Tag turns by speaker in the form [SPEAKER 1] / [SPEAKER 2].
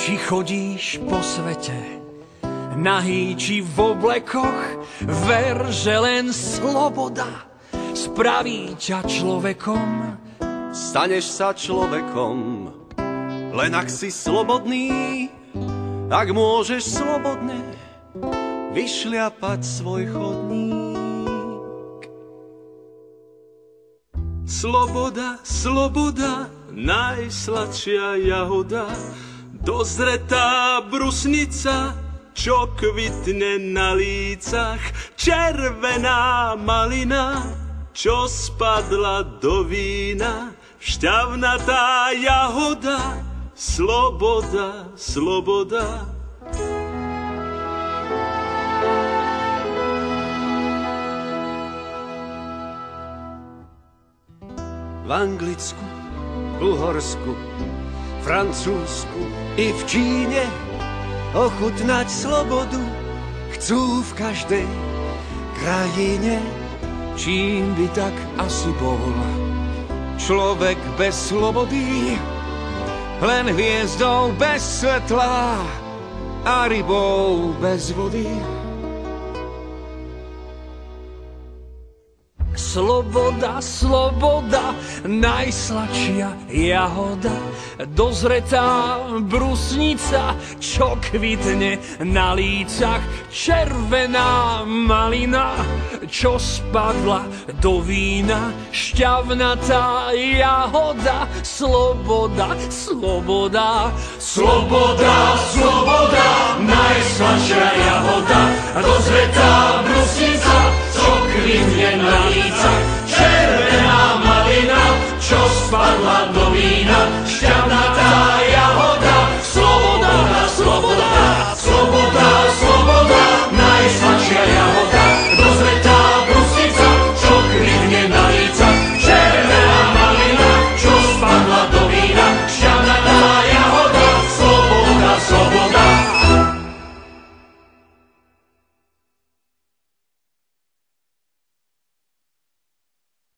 [SPEAKER 1] či chodíš po svete, nahý či v oblekoch, ver, že len sloboda spraví ťa človekom.
[SPEAKER 2] Staneš sa človekom, len ak si slobodný, ak môžeš slobodne vyšliapať svoj chodník. Sloboda, sloboda, najsladšia jahoda, dozretá brusnica, čo kvitne na lícach, červená malina, čo spadla do vína, šťavnatá jahoda, sloboda, sloboda. V Anglicku, Uhorsku, Francúzsku i v Číne ochutnať slobodu chcú v každej krajine.
[SPEAKER 1] Čím by tak asi bol človek bez slobody, len hviezdou bez svetla a rybou bez vody. Sloboda, sloboda, najsladšia jahoda, dozretá brusnica, čo kvitne na lícach, červená malina, čo spadla do vína, šťavnatá jahoda, sloboda, sloboda. Sloboda, sloboda, najsladšia jahoda, dozretá brusnica, čo kvitne na lícach, červená malina, čo spadla do vína,